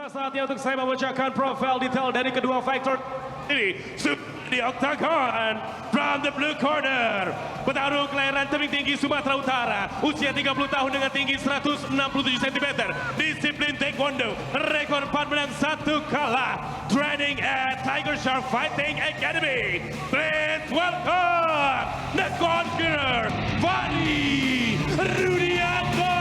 Tiba saatnya untuk saya membacakan profil detail dari kedua fighter ini di Octagon. From the blue corner, petarung kelahiran Tebing Tinggi Sumatera Utara, usia 30 tahun dengan tinggi 167 cm, disiplin taekwondo, rekor 4 menang 1 kalah, training at Tiger Shark Fighting Academy. Please welcome the conqueror, Fahri Rudianto.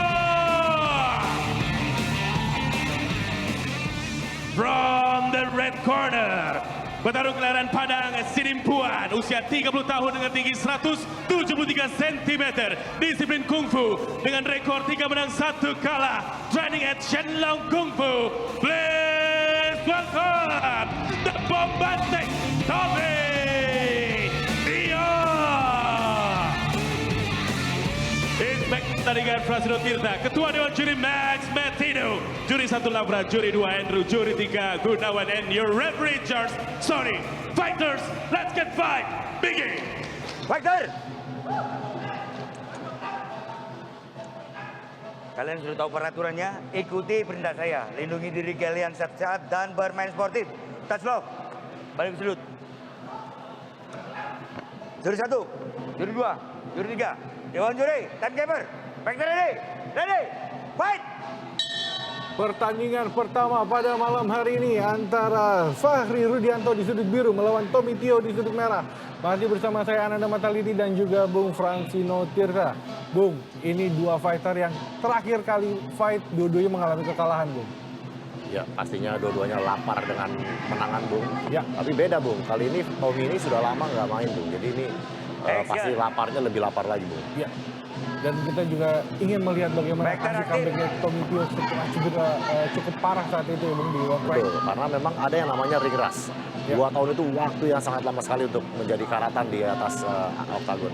From the red corner, petarung kelahiran Padang Sidimpuan, usia 30 tahun dengan tinggi 173 cm, disiplin kungfu dengan rekor 3 menang 1 kalah, training at Shenlong Kung Fu. Please welcome the bombastic Tommy Tio. Inspektur Tandingan Prasino Tirta, Ketua Dewan Juri Max Metino, Juri 1 Labra, Juri 2 Andrew, Juri 3 Gunawan, and your referee Charles Sony. Fighters, let's get fight, begin! Fighter! Kalian sudah tahu peraturannya, ikuti perintah saya. Lindungi diri kalian sehat-sehat dan bermain sportif. Touch lock, balik ke sudut. Juri 1, juri 2, juri 3. Dewan juri, timekeeper. Fighter ready, fight! Pertandingan pertama pada malam hari ini antara Fahri Rudianto di sudut biru melawan Tommy Tio di sudut merah. Masih bersama saya Ananda Mataliti dan juga Bung Fransino Tirta. Bung, ini dua fighter yang terakhir kali fight, dua-duanya mengalami kekalahan, Bung. Ya, pastinya dua-duanya lapar dengan menangan, Bung. Ya. Tapi beda, Bung. Kali ini Tommy ini sudah lama nggak main, Bung. Jadi ini pasti laparnya lebih lapar lagi, Bung. Ya. Dan kita juga ingin melihat bagaimana aksi comeback Tommy Tio setelah cedera cukup parah saat itu, Bung, di World Fight. Betul, karena memang ada yang namanya ring rust. Ya. 2 tahun itu waktu yang sangat lama sekali untuk menjadi karatan di atas oktagon.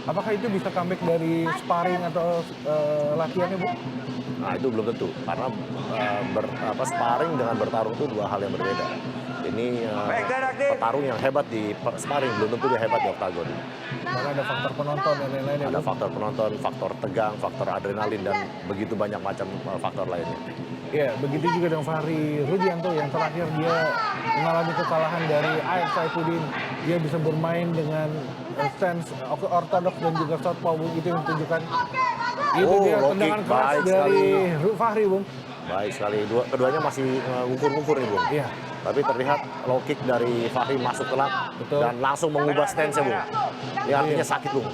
Apakah itu bisa comeback dari sparring atau latihannya, Bung? Nah, itu belum tentu. Karena sparring dengan bertarung itu dua hal yang berbeda. Ini petarung yang hebat di sparring, belum tentu dia hebat di oktagon. Karena ada faktor penonton dan lain-lain. Ada faktor penonton, faktor tegang, faktor adrenalin, dan begitu banyak macam faktor lainnya. Ya, begitu juga dengan Fahri Rudianto yang terakhir dia mengalami kekalahan dari Air Saifuddin. Dia bisa bermain dengan stance ortodoks dan juga southpaw, Bung. Itu yang menunjukkan. Itu dia tendangan keras dari Fahri, Bung. Baik sekali, keduanya masih ngukur-ngukur nih, Bung. Iya. Tapi terlihat low kick dari Fahri masuk telat. Betul. Dan langsung mengubah stance-nya, Bung. Ini artinya sakit, Bung.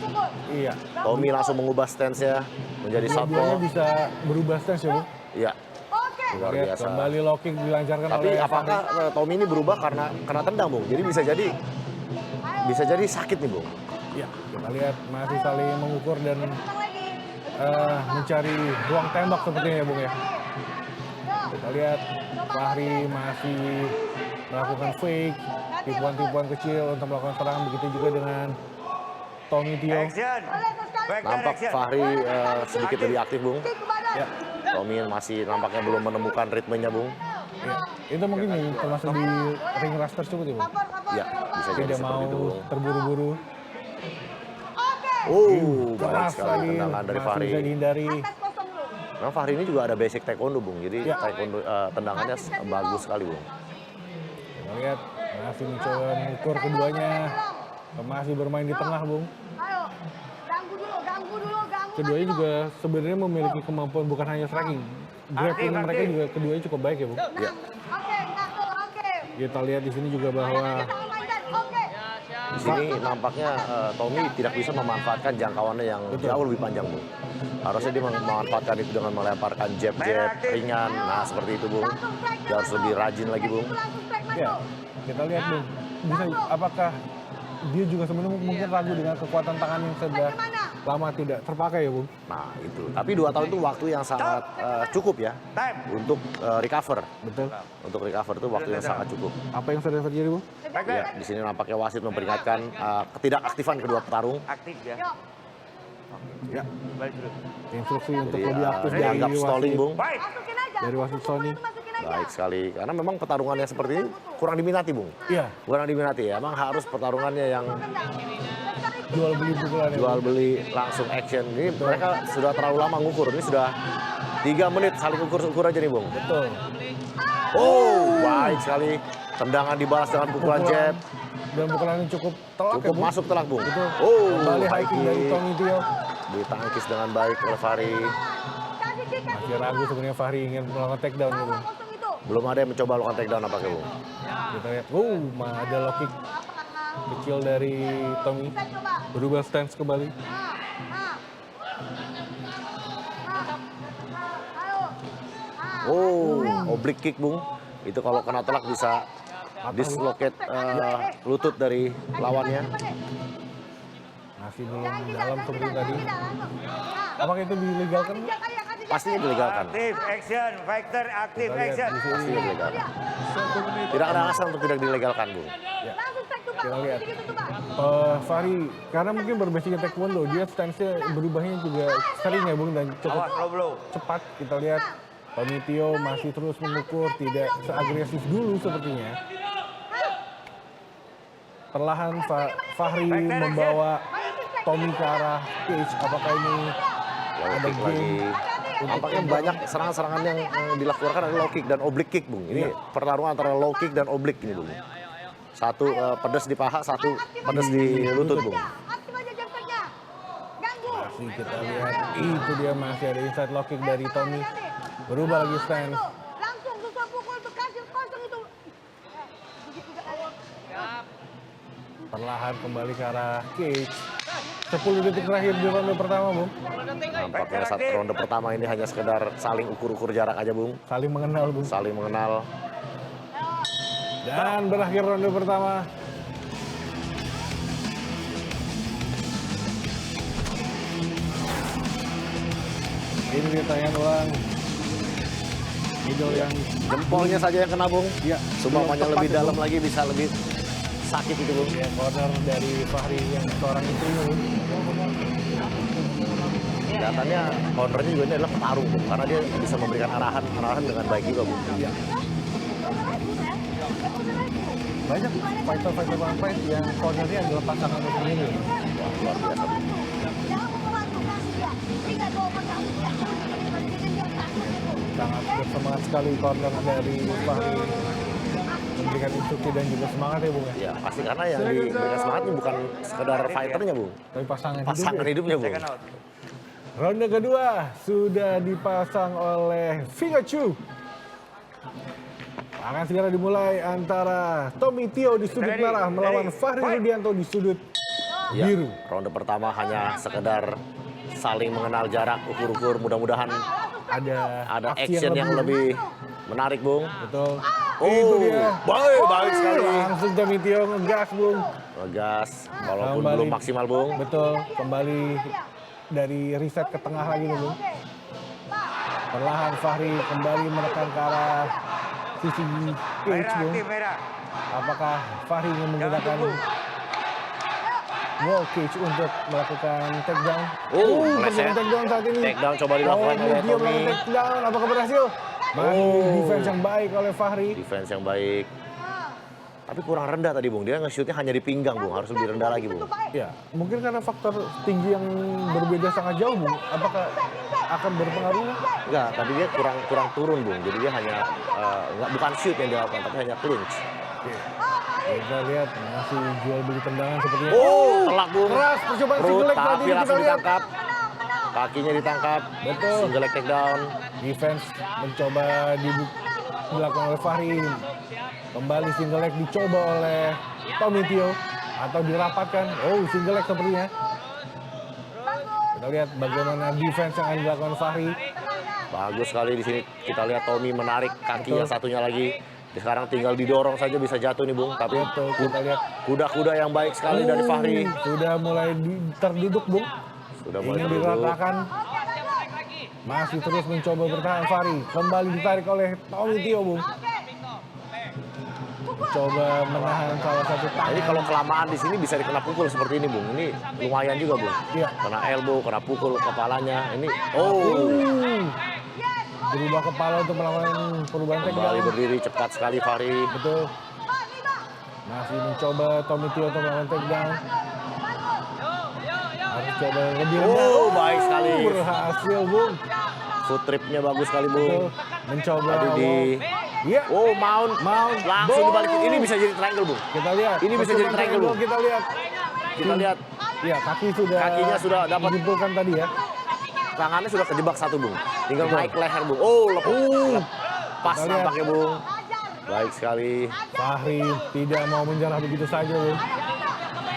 Iya. Tommy langsung mengubah stance-nya menjadi southpaw. Dua-duanya bisa berubah stance, ya, Bung. Iya. Luar Lihat, biasa. kembali low kick dilancarkan Tapi oleh apakah Tommy ini berubah karena kena tendang, Bung? Jadi bisa jadi sakit nih, Bung. Iya, kita lihat masih saling mengukur dan mencari ruang tembak sepertinya, ya, Bung, ya. Kita lihat Fahri masih melakukan fake, tipuan-tipuan kecil untuk melakukan serangan. Begitu juga dengan Tommy Tio. Nampak Fahri sedikit lebih aktif, Bung. Ya. Tommy masih nampaknya belum menemukan ritmenya, Bung. Ya. Itu mungkin termasuk di ring rust tersebut, ya, Bung. Ya, bisa jadi Tidak seperti mau itu, Bung. terburu-buru. Baik sekali tendangan dari masih Fahri. bisa dihindari. Memang Fahri ini juga ada basic taekwondo, Bung. Jadi Ya. taekwondo tendangannya bagus sekali, Bung. Kita lihat masih mencoba mengukur keduanya. Masih bermain di tengah, Bung. Keduanya juga sebenarnya memiliki kemampuan bukan hanya striking. Grappling mereka juga keduanya cukup baik, ya, Bung. Ya. Kita lihat di sini juga bahwa Di sini nampaknya Tommy tidak bisa memanfaatkan jangkauannya yang jauh lebih panjang, Bung. Harusnya dia memanfaatkan itu dengan melemparkan jab-jab ringan. Nah, seperti itu, Bung. Dia harus lebih rajin lagi, Bung. ya, kita lihat, Bung. Bisa apakah dia juga sebenarnya mungkin ragu dengan kekuatan tangan yang sudah lama tidak terpakai, ya, Bung. Nah, itu. Tapi 2 tahun itu waktu yang sangat cukup ya untuk recover. Betul. Untuk recover itu waktu yang sangat cukup. Apa yang sudah terjadi, Bung? Ya, di sini nampaknya wasit memperingatkan ketidakaktifan kedua petarung. Aktif ya. Ya. Balik dulu. Instruksi untuk Jadi lebih aktif dari dianggap stalling, Bung. Fight! Dari wasit Sony. Baik sekali. Karena memang pertarungannya seperti ini kurang diminati, Bung. Iya. Kurang diminati ya. Emang harus pertarungannya yang Jual beli pukulan, ya, jual Bung. beli langsung action. Ini mereka sudah terlalu lama ngukur. Ini sudah 3 menit saling ukur-ukur aja nih, Bung. Betul. Oh, baik sekali. Tendangan dibalas dengan pukulan jab. Dan pukulan yang cukup telak Cukup ya, Bung. masuk telak, Bung. Betul. Oh, Kembali high high kick dari kick. Tommy Tio. Ditangkis dengan baik oleh Fahri. Masih ragu sebenarnya Fahri ingin melakukan takedown gitu. Belum ada yang mencoba lakukan takedown apakah, Bung? Kita lihat, ada low kick kecil dari Tommy. Berubah stance kembali. Oh, oblique kick, Bung. Itu kalau kena telak bisa dislocate lutut dari lawannya. Masih belum dalam seperti tadi. Apakah itu dilegalkan? Pastinya dilegalkan. Aktif action, fighter aktif Kita lihat action. di sini. Pastinya dilegalkan. Tidak ada alasan untuk tidak dilegalkan, Bung. Kita lihat. Fahri, karena mungkin berbasisnya taekwondo, dia stance-nya berubahnya juga sering ya Bung, dan cukup Awas low blow. cepat. Kita lihat Tommy Tio masih terus mengukur, tidak seagresif dulu sepertinya. Perlahan Fahri membawa Tommy ke arah cage. Apakah ini Low ada kick lagi. game? Nampaknya banyak serangan-serangan yang dilakukan adalah low kick dan oblique kick, Bung. Ini pertarungan antara low kick dan oblique ini, Bung. Satu pedas di paha, satu pedas di lutut, Bung. Masih kita lihat, itu dia masih ada inside low kick dari Tommy. Berubah lagi stance. Langsung susah pukul tuh kasih kosong itu. Perlahan kembali ke arah cage. 10 detik terakhir di ronde pertama, Bung. Nampaknya saat ronde pertama ini hanya sekedar saling ukur-ukur jarak aja, Bung. Saling mengenal, Bung. Saling mengenal. Dan berakhir ronde pertama. Ini dia tayangan ulang. Middle yang Jempolnya saja yang kena, Bung. ya, Sumpamanya belum lebih tepat ya, dalam Bung. lagi bisa lebih sakit itu, Bung. Ya, corner dari Fahri yang seorang istrinya, Bung. Kelihatannya counternya juga ini adalah petarung, Bung. Karena dia bisa memberikan arahan dengan baik juga, Bung. Iya. Banyak fighter-fighter fight yang cornernya adalah pasangan sendiri. Wah, luar biasa, Bung. Sangat bersemangat sekali corner dari Fahri, memberikan instruksi dan juga semangat ya Bung ya. Ya, pasti karena yang diberikan semangat ini bukan sekedar fighternya, Bung. Tapi pasangan Pasangan hidup hidupnya, Bung. Second out. ya. Ronde kedua sudah dipasang oleh Pikachu. Akan segera dimulai antara Tommy Tio di sudut Ready, merah melawan ready, Fahri fight. Rudianto di sudut Ya, biru. ronde pertama hanya sekedar saling mengenal jarak, ukur-ukur. Mudah-mudahan Ada action yang lebih menarik, Bung. betul. Oh, Itu dia. baik sekali. Langsung Tommy Tio ngegas Bung. Ngegas, walaupun Kembali. belum maksimal, Bung. Betul, kembali dari reset ke tengah lagi nih Bung. Perlahan Fahri kembali menekan ke arah sisi cage Merah Bung. aktif merah. Apakah Fahri ingin menggunakan tunggu. wall cage untuk melakukan takedown? Oh, terjadi meleset. takedown saat ini. Takedown coba dilakukan oleh Dia Tommy. melakukan takedown, apakah berhasil? Masih Oh. defense yang baik oleh Fahri. Defense yang baik. Tapi kurang rendah tadi, Bung. Dia nge-shootnya hanya di pinggang, Bung. Harus lebih rendah lagi, Bung. Ya, mungkin karena faktor tinggi yang berbeda sangat jauh, Bung. Apakah akan berpengaruh? Enggak, tadi dia kurang turun, Bung. Jadi dia hanya bukan shoot yang dilakukan, tapi hanya clinch. Kita lihat masih jual beli tendangan sepertinya. Oh, telak, Bung. Keras percobaan Perut, single leg tadi tapi kita langsung lihat. ditangkap. Kakinya ditangkap. Betul. Single leg takedown. Defense mencoba dilakukan oleh Fahri. Kembali single leg dicoba oleh Tommy Tio atau dirapatkan. Oh, single leg sepertinya. Kita lihat bagaimana defense yang akan dilakukan Fahri. Bagus sekali di sini. Kita lihat Tommy menarik kaki Betul. yang satunya lagi. Sekarang tinggal didorong saja bisa jatuh nih, Bung. Tapi Betul, kita lihat. kuda-kuda yang baik sekali dari Fahri. Sudah mulai terduduk, Bung. Sudah mulai Ingin terduduk. diratakan. Masih terus mencoba bertahan Fahri. Kembali ditarik oleh Tommy Tio, Bung. Coba menahan salah satu tangan. Ini kalau kelamaan di sini bisa dikena pukul seperti ini, Bung. Ini lumayan juga, Bung. Iya. Kena elbow, kena pukul kepalanya. Ini, oh, Berubah kepala untuk melakukan perubahan kembali takedown. berdiri cepat sekali Fahri. Betul. Masih mencoba Tommy Tio untuk melakukan takedown. Harus coba lebih rendah. Oh, baik sekali. Berhasil, Bung. Foot tripnya bagus sekali, Betul. Bung. Mencoba Tadi di wall Iya. Oh, Mount langsung Boom. dibalikin. Ini bisa jadi triangle, Bung. Kita lihat. Ini bisa jadi triangle, Bung. Kita lihat. Kita lihat Iya, kakinya sudah dapat dijimpulkan tadi ya. tangannya sudah kejebak satu, Bung. Tinggal naik leher, Bung. Oh, lepas Kita lihat. nampaknya, Bung. Baik sekali. Fahri tidak mau menyerah begitu saja, Bung.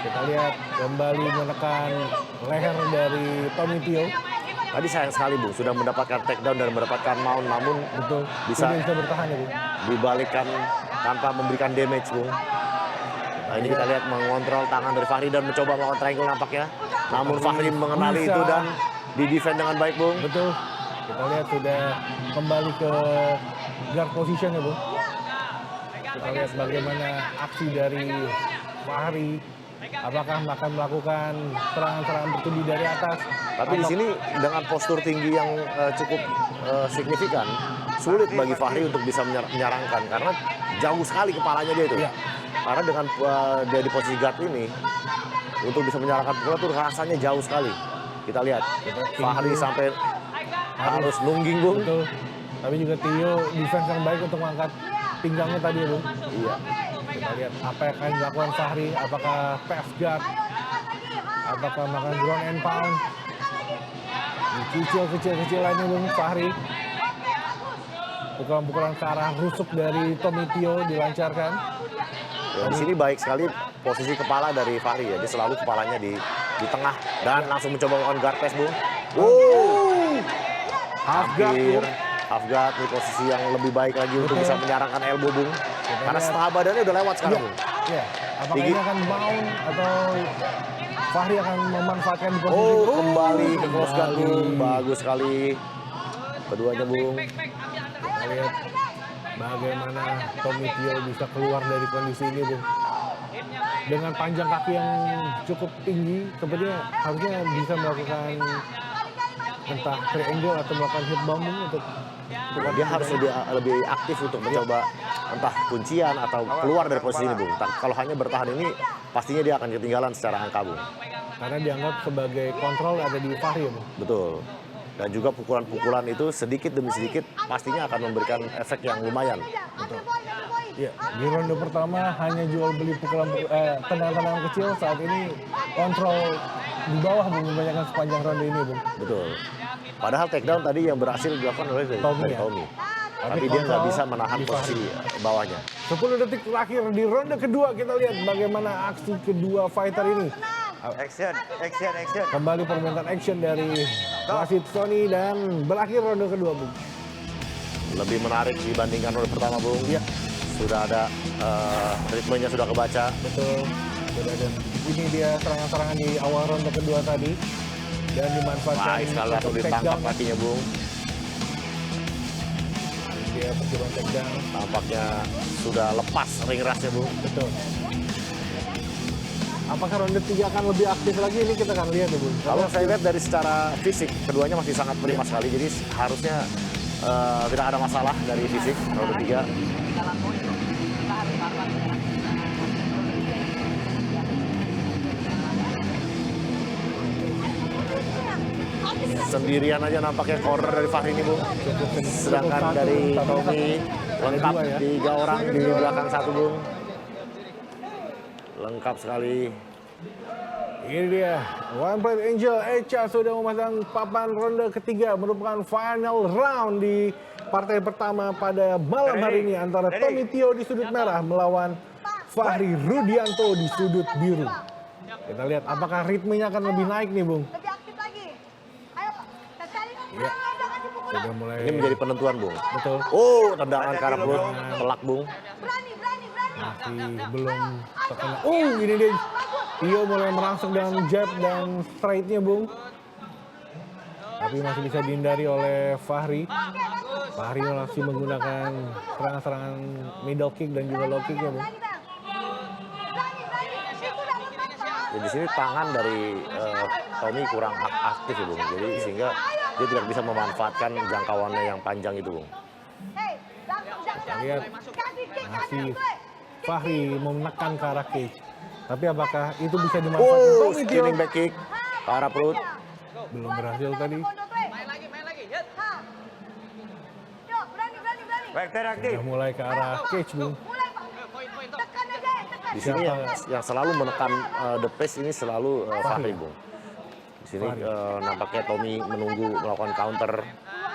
Kita lihat kembali menekan leher dari Tommy Tio. Tadi sayang sekali, Bung. Sudah mendapatkan takedown dan mendapatkan mount, namun Betul. Bisa. Tidak bisa bertahan ya, Bung. dibalikkan tanpa memberikan damage, Bung. Nah, ini kita lihat mengontrol tangan dari Fahri dan mencoba melakukan triangle nampaknya. Namun Fahri mengenali Bisa. itu dan di-defend dengan baik, Bung. Betul. Kita lihat sudah kembali ke guard position ya, Bung. Kita lihat bagaimana aksi dari Fahri. Apakah akan melakukan serangan-serangan bertubi dari atas? Tapi di sini dengan postur tinggi yang cukup signifikan, sulit bagi Fahri untuk bisa menyerangkan karena jauh sekali kepalanya dia itu. Iya. Karena dengan dia di posisi guard ini, untuk bisa menyerangkan pukulan itu rasanya jauh sekali. Kita lihat, Fahri sampai harus nungging, Bung. Betul. Tapi juga Tio defense yang baik untuk mengangkat pinggangnya tadi ya, Bung. Iya. Kita lihat apa yang akan dilakukan Fahri. Apakah pass guard? Apakah makan ground and pound? Kecil lainnya, Bung. Fahri. Pukulan-pukulan ke arah rusuk dari Tommy Tio dilancarkan. Ya, di sini baik sekali posisi kepala dari Fahri ya. Dia selalu kepalanya di tengah dan langsung mencoba melakukan guard press, Bung. Half guard, Hampir Bung. half guard di posisi yang lebih baik lagi untuk bisa menyerangkan elbow, Bung. Karena setengah badannya udah lewat sekarang, Bung. Iya. Apakah Tinggi. ini akan mount atau Fahri akan memanfaatkan di posisi Kembali ke cross guard, kembali. Bung. Bagus sekali. Keduanya, Bung. Kita lihat bagaimana Tommy Tio bisa keluar dari kondisi ini, Bung. Dengan panjang kaki yang cukup tinggi, sepertinya harusnya bisa melakukan entah triangle atau melakukan hit bomb untuk Dia harus lebih aktif untuk mencoba entah kuncian atau keluar dari posisi ini, Bung. Kalau hanya bertahan ini, pastinya dia akan ketinggalan secara angka, Bung. karena dianggap sebagai kontrol ada di Fahri, Bung. Betul. Dan juga pukulan-pukulan itu sedikit demi sedikit pastinya akan memberikan efek yang lumayan. Iya, di ronde pertama hanya jual beli tendangan-tendangan kecil. Saat ini kontrol di bawah, Bung, kebanyakan sepanjang ronde ini, Bung. Betul. Padahal takedown tadi yang berhasil dilakukan oleh Tommy, ya. Tommy. Tapi dia nggak kontrol bisa menahan di posisi bawahnya. 10 detik terakhir di ronde kedua, kita lihat bagaimana aksi kedua fighter ini. Action. Kembali permintaan action dari wasit Sony dan berakhir ronde kedua, Bung. Lebih menarik dibandingkan ronde pertama, Bung. Iya. Sudah ada ritmenya sudah kebaca. Betul. Sudah ada. Ini dia serangan-serangan di awal ronde kedua tadi dan dimanfaatkan Baik sekali langsung untuk ditangkap takedown. kakinya, Bung. Dia percobaan takedown. Tampaknya sudah lepas ring rasnya, Bung. Betul. Apakah ronde 3 akan lebih aktif lagi? Ini kita akan lihat ya, Bung. Kalau saya lihat dari secara fisik, keduanya masih sangat prima sekali. Jadi harusnya tidak ada masalah dari fisik ronde 3. Sendirian aja nampaknya corner dari Fahri ini, Bung. Sedangkan dari Tommy lengkap 3 orang di belakang 1, Bung. Lengkap sekali. Ini dia, One Plate Angel Echa sudah memasang papan ronde ketiga, merupakan final round di partai pertama pada malam hari ini antara Tommy Tio di sudut merah melawan Fahri Rudianto di sudut biru. Kita lihat apakah ritmenya akan lebih naik nih, Bung. Lebih aktif lagi. Ayo, kita cari Iya. jangan dipukulin. Sudah mulai, Ini menjadi penentuan, Bung. betul, Tendangan ke arah perut, telak, Bung. Berani. masih belum terkena. Ini dia, Tio mulai merangsek dengan jab dan straight-nya, Bung. Tapi masih bisa dihindari oleh Fahri. Fahri masih menggunakan serangan-serangan middle kick dan juga low kick ya, Bung. Berani. Itu udah lepas, Pak. Jadi di sini tangan dari Tommy kurang aktif ya, Bung. Jadi sehingga dia tidak bisa memanfaatkan jangkauannya yang panjang itu, Bung. Hei, langsung jangan Lihat, kasih kick, masih kasih. Fahri menekan ke arah cage. Tapi apakah itu bisa dimanfaatkan Tommy Tio? Spinning back kick ke arah perut. Belum berhasil tadi. Main lagi. Ha. Yuk, berani. Vector aktif. Udah mulai ke arah cage, Bung. Mulai, Pak. Tekan aja, tekan. Di sini yang selalu menekan the pace ini selalu Fahri, Bung. Di sini nampaknya Tommy menunggu melakukan counter.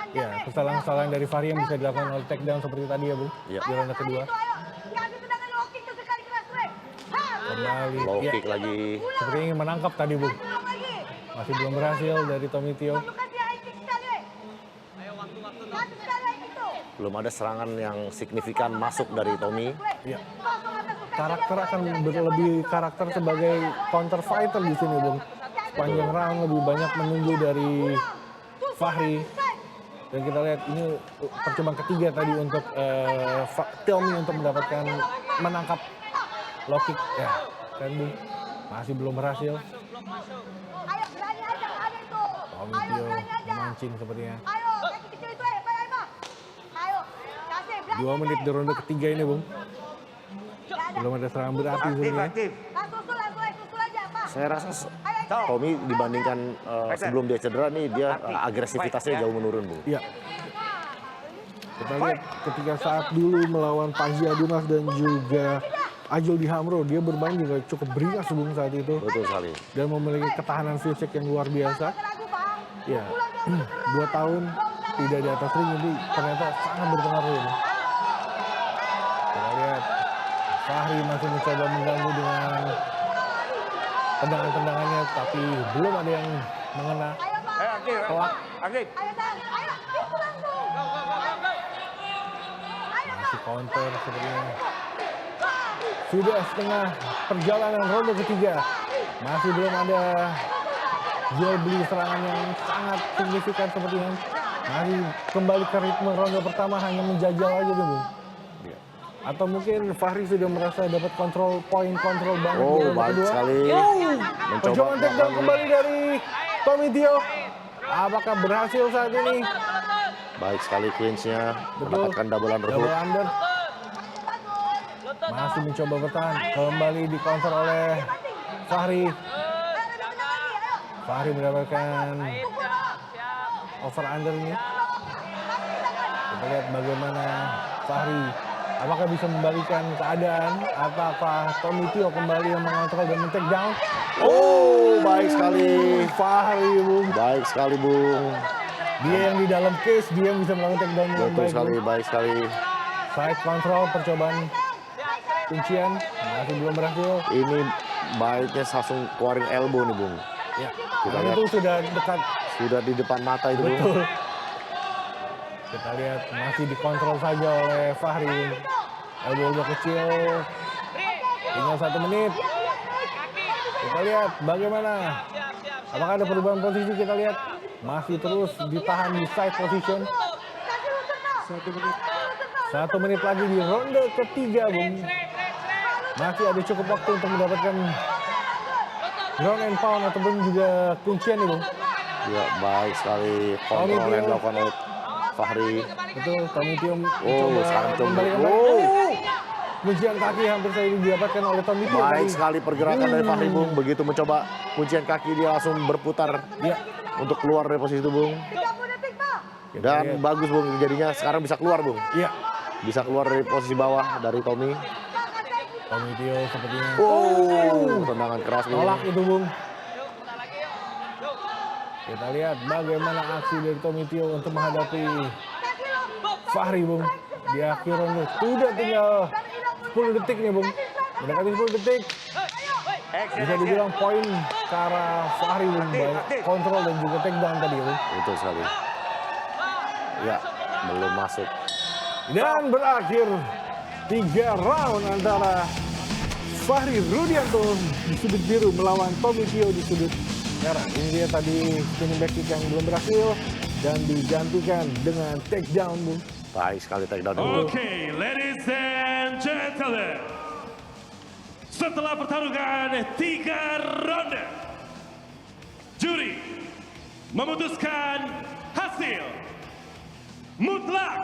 Ya, kesalahan-kesalahan dari Fahri yang bisa dilakukan oleh takedown seperti tadi ya, Bung. Iya. Di ronde kedua. Kasih tendangan low kick sekali keras, Rek. Ha, Kembali. Low Ya, kick lagi. seperti ingin menangkap tadi, Bung. ulang lagi. Masih belum berhasil dari Tommy Tio. Lu kasih high kick sekali, Rek. Kasih sekali high kick tuh. Belum ada serangan yang signifikan masuk dari Tommy. Iya. Kosong atas tuh. Karakter akan lebih karakter sebagai counter fighter di sini, Bung. Sepanjang round lebih banyak menunggu dari Fahri. Dan kita lihat ini percobaan ketiga tadi untuk Tommy untuk mendapatkan menangkap low kick. Ya, kan Bung. Masih belum berhasil. Ayo berani aja, ada itu. Tommy Ayo Tio berani aja. memancing sepertinya. Ayo, kaki kecil itu ya, Pak Aima. Ayo, kasih berani. 2 menit di ronde ketiga ini, Bung. Nggak ada. Belum ada serangan berarti Aktif, sebenarnya. aktif. Susul aja, Pak. Saya rasa Ayo, Tommy dibandingkan sebelum dia cedera nih, dia agresivitasnya jauh menurun, Bung. Iya. Kita lihat ketika saat dulu melawan Panji Adunas dan juga Ajul di Hamro, dia bermain juga cukup beringas Bung saat itu Betul sekali. dan memiliki ketahanan fisik yang luar biasa. ragu, Pak. Ya, 2 tahun tidak di atas ring ini ternyata sangat berpengaruh. Ya. Kita lihat Fahri masih mencoba mengganggu dengan tendangan-tendangannya, tapi belum ada yang mengena. Ayo, Pak. Ayo aktif, Telak. aktif. Ayo, Sang. Ayo, itu langsung. Ayo, Pak. Masih counter sepertinya. Sudah setengah perjalanan ronde ketiga. Masih belum ada jual beli serangan yang sangat signifikan sepertinya. Masih kembali ke ritme ronde pertama hanya menjajal aja dulu. Atau mungkin Fahri sudah merasa dapat kontrol banget di Oh, ronde baik kedua. sekali. Mencoba Perjuangan takedown kembali dari Tommy Tio. Apakah berhasil saat ini? baik sekali clinch-nya, mendapatkan double underhook. Double under. Masih mencoba bertahan. Kembali di counter oleh Fahri. Fahri mendapatkan over under ini. Kita lihat bagaimana Fahri. Apakah bisa membalikan keadaan? Apakah Tommy Tio kembali yang mengontrol dan men-take down? Oh, baik sekali. Fahri, Bung. Baik sekali, Bung. Dia yang di dalam case, dia yang bisa melakukan take down dengan Betul baik. sekali, Bung. baik sekali. Side control, percobaan kuncian, masih belum berhasil. Ini baiknya langsung keluarin elbow nih, Bung. Ya, Kita dan lihat. itu sudah dekat. Sudah di depan mata itu, Bung. Betul. Kita lihat masih dikontrol saja oleh Fahri. Elbow kecil. Tinggal 1 menit. Kita lihat bagaimana. Apakah ada perubahan posisi? Kita lihat masih terus ditahan di side position. 1 menit lagi di ronde ketiga, Bung. Masih ada cukup waktu untuk mendapatkan ground and pound ataupun juga kuncian nih, Bung. Ya, baik sekali kontrol yang dilakukan oleh Fahri. Betul, Tommy Tio sekarang coba. kembali kembali. Oh. Kuncian kaki hampir saja didapatkan oleh Tommy Tio. Baik tadi. sekali pergerakan dari Fahri, Bung. Begitu mencoba kuncian kaki, dia langsung berputar Ya, untuk keluar dari posisi itu, Bung. 30 detik, Pak. Dan bagus, Bung. Jadinya sekarang bisa keluar, Bung. iya. Bisa keluar dari posisi bawah dari Tommy. Tommy Tio sepertinya Oh, tendangan keras, Bung. tolak itu, Bung. Kita lihat bagaimana aksi dari Tommy Tio untuk menghadapi Fahri, Bung. Di akhir ronde sudah tinggal 10 detik nih, Bung. Mendekati 10 detik. Bisa dibilang poin ke arah Fahri, Bung. Banyak kontrol dan juga take down tadi, Bung. Betul sekali. Ya, belum masuk. Dan berakhir 3 round antara Fahri Rudianto di sudut biru melawan Tommy Tio di sudut merah. Ini dia tadi spinning back kick yang belum berhasil dan digantikan dengan takedown, Bung. Baik sekali takedown, Bung. Okay, ladies and gentlemen. Setelah pertarungan 3 ronde, juri memutuskan hasil mutlak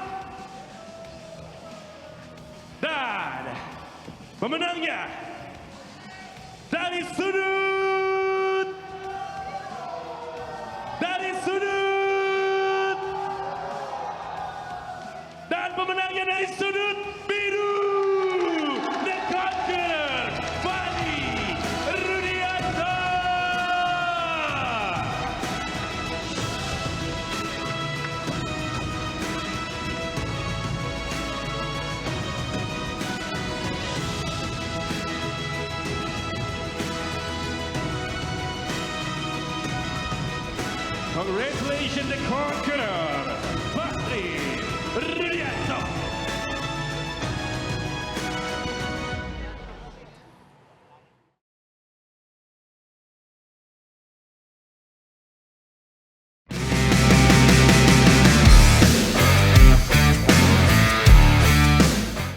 dan pemenangnya dari sudut dan pemenangnya dari sudut biru, The Conqueror, Fadi Rudianto. Congratulations, The Conqueror.